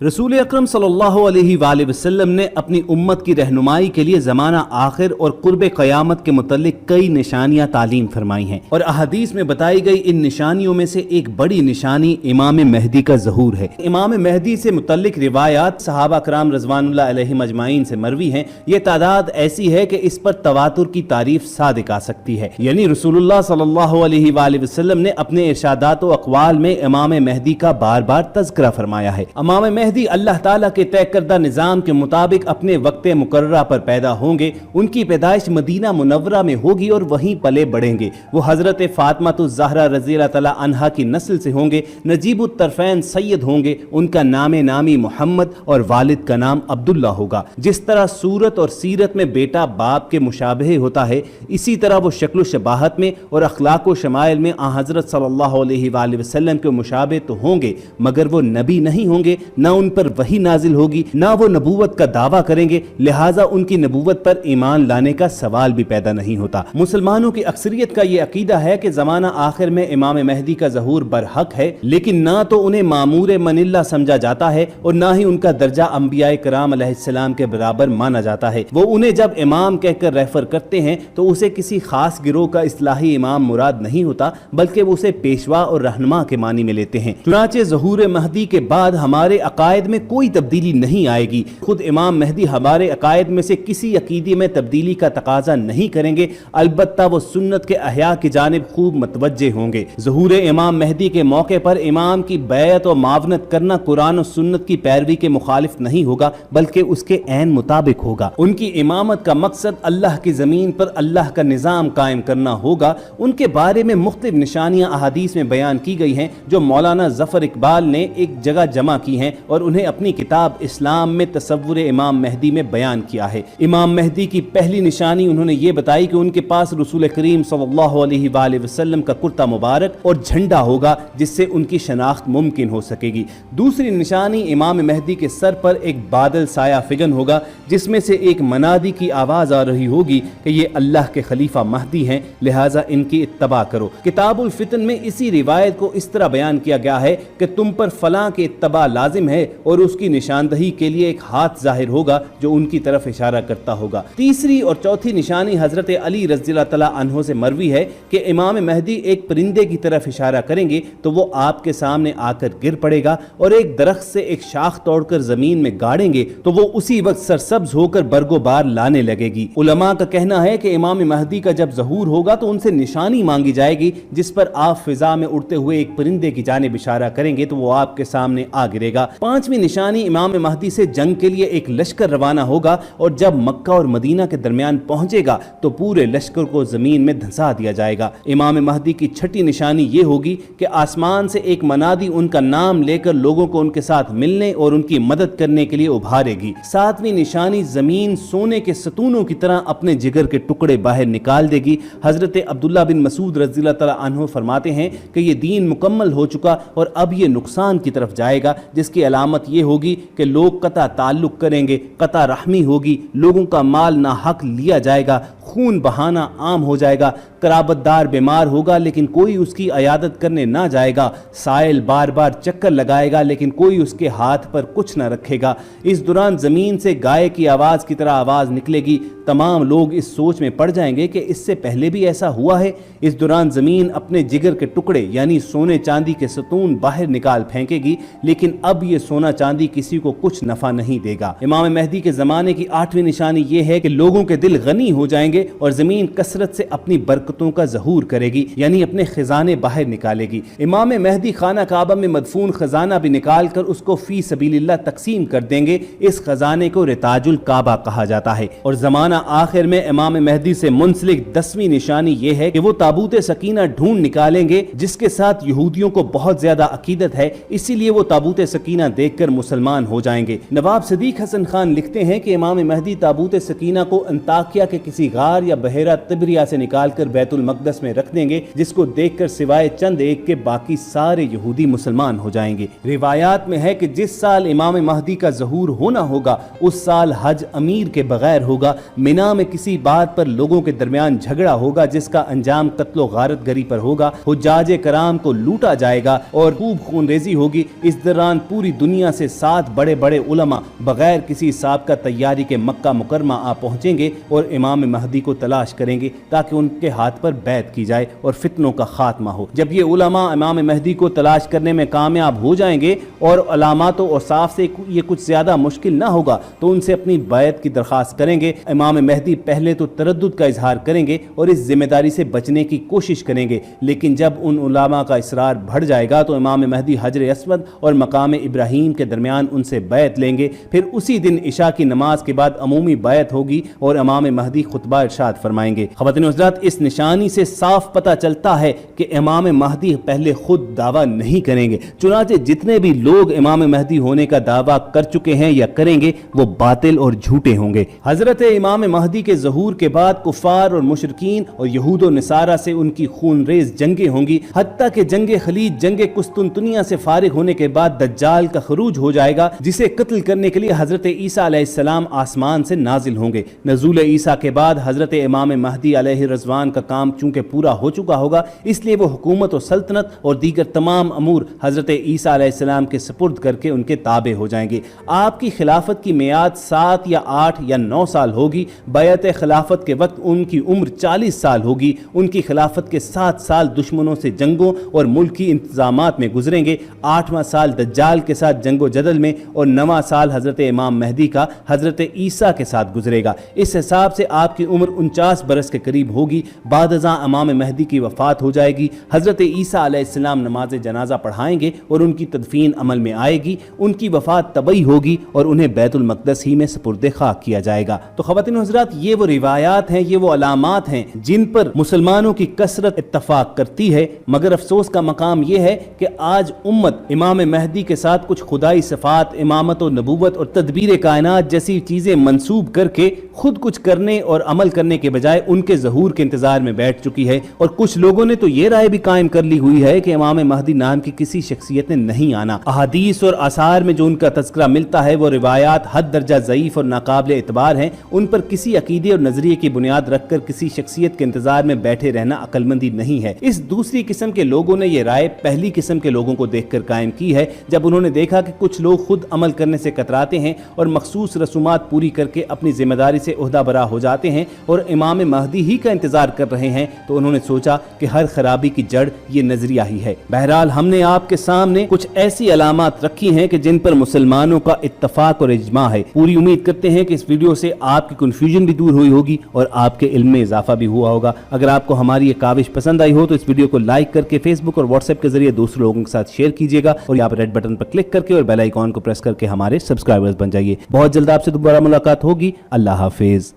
रसूल अकरम सल्लल्लाहु अलैहि वसल्लम ने अपनी उम्मत की रहनुमाई के लिए ज़माना आखिर और कुर्ब क़यामत के मुतल्लिक कई निशानियाँ तालीम फरमाई हैं और अहादीस में बताई गई इन निशानियों में से एक बड़ी निशानी इमाम मेहदी का ज़हूर है। इमाम मेहदी से मुतल्लिक रिवायात सहाबा कराम रज़वानुल्लाह अलैहिम अजमाइन से मरवी हैं। ये तादाद ऐसी है कि इस पर तवातुर की तारीफ सादिक आ सकती है। यानी रसूलुल्लाह सल्लल्लाहु अलैहि वसल्लम ने अपने इरशादात व अक़वाल में इमाम मेहदी का बार बार तज़किरा फरमाया है। इमाम मेहदी अल्लाह ताला के तय करदा निज़ाम के मुताबिक अपने वक्त मुकर्ररा पर पैदा होंगे। उनकी पैदाइश मदीना मुनव्वरा में होगी और वहीं पले बढ़ेंगे। वो हज़रत फ़ातिमा ज़हरा रज़ियल्लाहु तआला अन्हा की नस्ल से होंगे। नजीबुत तरफ़ैन सैयद होंगे। उनका नामी मोहम्मद और वालिद का नाम अब्दुल्ला होगा। जिस तरह सूरत और सीरत में बेटा बाप के मुशाबहे होता है, इसी तरह वो शक्ल शबाहत में और अखलाक व शमाइल में हज़रत सल्लल्लाहु अलैहि वसल्लम के मुशाबहे तो होंगे, मगर वो नबी नहीं होंगे, न उन पर वही नाजिल होगी, ना वो नबूवत का दावा करेंगे। लिहाजा उनकी नबूवत पर ईमान लाने का सवाल भी पैदा नहीं होता। मुसलमानों की अक्सरियत का ये अकीदा है कि ज़माना आखिर में इमाम मेहदी का ज़हूर बरहक है, लेकिन ना तो उन्हें मामूर मनिल्ला समझा जाता है और ना ही उनका दर्जा अंबिया कराम अलैहिस्सलाम के बराबर माना जाता है। वो उन्हें जब इमाम कहकर रेफर करते हैं तो उसे किसी खास गिरोह का इस्लाही इमाम मुराद नहीं होता, बल्कि वो उसे पेशवा और रहनुमा के मानी में लेते हैं। चुनांचे ज़हूर महदी के बाद हमारे अकायद में कोई तब्दीली नहीं आएगी। खुद इमाम मेहदी हमारे अकायद में से किसी अकीदे में तब्दीली का तकाजा नहीं करेंगे, अलबत्ता वो सुन्नत के अहया की जानिब खूब मतवज्जे होंगे। ज़हूर इमाम मेहदी के मौके पर इमाम की बैत और मावनत करना कुरान और सुन्नत की पैरवी के मुखालिफ नहीं होगा, बल्कि उसके ऐन मुताबिक होगा। उनकी इमामत का मकसद अल्लाह की ज़मीन पर अल्लाह का निज़ाम कायम करना होगा। उनके बारे में मुख्तलिफ निशानियाँ अहादीस में बयान की गई हैं, जो मौलाना ज़फ़र इकबाल ने एक जगह जमा की हैं और उन्हें अपनी किताब इस्लाम में तसव्वुर इमाम मेहदी में बयान किया है। इमाम मेहदी की पहली निशानी उन्होंने ये बताई कि उनके पास रसूल करीम सल्लल्लाहु अलैहि वसल्लम का कुर्ता मुबारक और झंडा होगा, जिससे उनकी शनाख्त मुमकिन हो सकेगी। दूसरी निशानी इमाम मेहदी के सर पर एक बादल साया फिगन होगा, जिसमें से एक मनादी की आवाज़ आ रही होगी कि ये अल्लाह के खलीफा महदी हैं, लिहाजा इनकी इत्तबा करो। किताबुल फितन में इसी रिवायत को इस तरह बयान किया गया है कि तुम पर फलां के इत्तबा लाजिम है और उसकी निशानदही के लिए एक हाथ जाहिर होगा जो उनकी तरफ इशारा करता होगा। तीसरी और चौथी निशानी हजरत अली रज़ियल्लाहु तआला अन्हु से मरवी है कि इमाम मेहदी एक परिंदे की तरफ इशारा करेंगे तो वो आपके सामने आकर गिर पड़ेगा, और एक दरख्त से एक शाख तोड़कर जमीन में गाड़ेंगे तो वो उसी वक्त सरसब्ज होकर बरगोबार लाने लगेगी। उलमा का कहना है कि इमाम मेहदी का जब ज़हूर होगा तो उनसे निशानी मांगी जाएगी, जिस पर आप फिजा में उड़ते हुए एक परिंदे की जानिब इशारा करेंगे तो वो आपके सामने आ गिरेगा। पांचवी निशानी इमाम महदी से जंग के लिए एक लश्कर रवाना होगा, और जब मक्का और मदीना के दरमियान पहुंचेगा तो पूरे लश्कर को जमीन में धंसा दिया जाएगा। इमाम महदी की छठी निशानी ये होगी कि आसमान से एक मनादी उनका नाम लेकर लोगों को उनके साथ मिलने और उनकी मदद करने के लिए उभारेगी। सातवीं निशानी जमीन सोने के सतूनों की तरह अपने जिगर के टुकड़े बाहर निकाल देगी। हजरत अब्दुल्ला बिन मसूद रज़ियल्लाहु तआला अन्हु फरमाते हैं कि ये दीन मुकम्मल हो चुका और अब ये नुकसान की तरफ जाएगा, जिसकी अलामत ये होगी कि लोग कता ताल्लुक करेंगे, कता रहमी होगी, लोगों का माल ना हक लिया जाएगा, खून बहाना आम हो जाएगा, कराबतदार बीमार होगा लेकिन कोई उसकी अयादत करने ना जाएगा, साइल बार बार चक्कर लगाएगा लेकिन कोई उसके हाथ पर कुछ ना रखेगा। इस दौरान जमीन से गाय की आवाज़ की तरह आवाज़ निकलेगी। तमाम लोग इस सोच में पड़ जाएंगे कि इससे पहले भी ऐसा हुआ है। इस दौरान ज़मीन अपने जिगर के टुकड़े यानी सोने चांदी के सतून बाहर निकाल फेंकेगी, लेकिन अब ये सोना चांदी किसी को कुछ नफ़ा नहीं देगा। इमाम मेहदी के ज़माने की आठवीं निशानी ये है कि लोगों के दिल गनी हो जाएंगे और ज़मीन कसरत से अपनी बरकतों का ज़हूर करेगी, यानी अपने खजाने बाहर निकालेगी। इमाम मेहदी खाना काबा में मदफून खजाना भी निकाल कर उसको फी सबीलिल्लाह तकसीम कर देंगे। इस खजाने को रिताजुल काबा कहा जाता है। और ज़माना आखिर में इमाम मेहदी से मुंसलिक 10वीं निशानी ये है कि वो ताबूत सकीना ढूंढ निकालेंगे, जिसके साथ यहूदियों को बहुत ज्यादा अकीदत है, इसीलिए वो ताबूत सकीना देखकर मुसलमान हो जाएंगे। नवाब सदीक हसन खान लिखते हैं कि इमाम मेहदी ताबूत सकीना को अंताकिया के किसी गार या बहेरा तिब्रिया से निकाल कर بیت المقدس میں رکھ دیں گے جس کو دیکھ کر سوائے چند ایک کے باقی سارے یہودی مسلمان ہو جائیں گے۔ روایات میں ہے کہ جس سال امام مہدی کا ظہور ہونا ہوگا اس سال حج امیر کے بغیر ہوگا، مینا میں کسی بات پر لوگوں کے درمیان جھگڑا ہوگا جس کا انجام قتل و غارت گری پر ہوگا، حجاج کرام کو لوٹا جائے گا اور خوب خون ریزی ہوگی۔ اس دوران پوری دنیا سے 7 بڑے بڑے علماء بغیر کسی سابقہ تیاری کے مکہ مکرمہ آ پہنچیں گے اور امام مہدی کو تلاش کریں گے تاکہ ان کے ہاتھ پر بیعت کی جائے اور فتنوں کا خاتمہ ہو۔ جب یہ علماء امام مہدی کو تلاش کرنے میں کامیاب ہو جائیں گے اور علامات و اوصاف سے یہ کچھ زیادہ مشکل نہ ہوگا تو ان سے اپنی بیعت کی درخواست کریں گے۔ امام مہدی پہلے تو تردد کا اظہار کریں گے اور اس ذمہ داری سے بچنے کی کوشش کریں گے، لیکن جب ان علماء کا اصرار بڑھ جائے گا تو امام مہدی حجر اسود اور مقام ابراہیم کے درمیان ان سے بیعت لیں گے۔ پھر اسی دن عشاء کی نماز کے بعد عمومی بیعت ہوگی اور امام مہدی خطبہ ارشاد فرمائیں گے۔ خواتین و حضرات، اس نشانی سے صاف پتہ چلتا ہے کہ امام مہدی پہلے خود دعویٰ نہیں کریں گے، چنانچہ جتنے بھی لوگ امام مہدی ہونے کا دعویٰ کر چکے ہیں یا کریں گے وہ باطل اور جھوٹے ہوں گے۔ حضرت امام مہدی کے ظہور کے بعد کفار اور مشرکین اور یہود و نصارہ سے ان کی خون ریز جنگیں ہوں گی، حتیٰ کہ جنگ خلیج، جنگ قسطنطنیہ سے فارغ ہونے کے بعد دجال کا خروج ہو جائے گا جسے قتل کرنے کے لیے حضرت عیسیٰ علیہ السلام آسمان سے نازل ہوں گے۔ نزول عیسیٰ کے بعد حضرت امام مہدی علیہ رضوان کا کام چونکہ پورا ہو چکا ہوگا، اس لیے وہ حکومت و سلطنت اور دیگر تمام امور حضرت عیسیٰ علیہ السلام کے سپرد کر کے ان کے تابع ہو جائیں گے۔ آپ کی خلافت کی میعاد 7 یا 8 یا 9 سال ہوگی۔ بیعت خلافت کے وقت ان کی عمر 40 سال ہوگی۔ ان کی خلافت کے 7 سال دشمنوں سے جنگوں اور ملکی انتظامات میں گزریں گے، 8واں سال دجال کے ساتھ جنگ و جدل میں اور 9واں سال حضرت امام مہدی کا حضرت عیسیٰ کے ساتھ گزرے گا۔ اس حساب سے آپ کی عمر 49 برس کے قریب ہوگی۔ بعد ازاں امام مہدی کی وفات ہو جائے گی۔ حضرت عیسیٰ علیہ السلام نماز جنازہ پڑھائیں گے اور ان کی تدفین عمل میں آئے گی۔ ان کی وفات طبعی ہوگی اور انہیں بیت المقدس ہی میں سپرد خاک کیا جائے گا۔ تو خواتین و حضرات، یہ وہ روایات ہیں، یہ وہ علامات ہیں جن پر مسلمانوں کی کثرت اتفاق کرتی ہے، مگر افسوس کا مقام یہ ہے کہ آج امت امام مہدی کے ساتھ کچھ خدائی صفات، امامت و نبوت اور تدبیر کائنات جیسی چیزیں منسوب کر کے خود کچھ کرنے اور عمل کرنے کے بجائے ان کے ظہور کے انتظار میں بیٹھ چکی ہے، اور کچھ لوگوں نے تو یہ رائے بھی قائم کر لی ہوئی ہے کہ امام مہدی نام کی کسی شخصیت نے نہیں آنا۔ احادیث اور آثار میں جو ان کا تذکرہ ملتا ہے وہ روایات حد درجہ ضعیف اور ناقابل اعتبار ہیں۔ ان پر کسی عقیدے اور نظریے کی بنیاد رکھ کر کسی شخصیت کے انتظار میں بیٹھے رہنا عقل مندی نہیں ہے۔ اس دوسری قسم کے لوگوں نے یہ رائے پہلی قسم کے لوگوں کو دیکھ کر قائم کی ہے، جب انہوں نے دیکھا کہ کچھ لوگ خود عمل کرنے سے کتراتے ہیں اور مخصوص رسومات پوری کر کے اپنی ذمہ داری سے عہدہ برا ہو جاتے ہیں اور امام مہدی ہی کا انتظار کر رہے ہیں، تو انہوں نے سوچا کہ ہر خرابی کی جڑ یہ نظریہ ہی ہے۔ بہرحال ہم نے آپ کے سامنے کچھ ایسی علامات رکھی ہیں کہ جن پر مسلمانوں کا اتفاق اور اجماع ہے۔ پوری امید کرتے ہیں کہ اس ویڈیو سے آپ کی کنفیوژن بھی دور ہوئی ہوگی اور آپ کے علم میں اضافہ بھی ہوا ہوگا۔ اگر آپ کو ہماری یہ کاوش پسند آئی ہو تو اس ویڈیو کو لائک کر کے فیس بک اور واٹس ایپ کے ذریعے دوسرے لوگوں کے ساتھ شیئر کیجیے گا، اور یہاں پر ریڈ بٹن پر کلک کر کے اور بیل آئیکن کو پریس کر کے ہمارے سبسکرائبرز بن جائیے۔ بہت جلد آپ سے دوبارہ ملاقات ہوگی۔ اللہ حافظ۔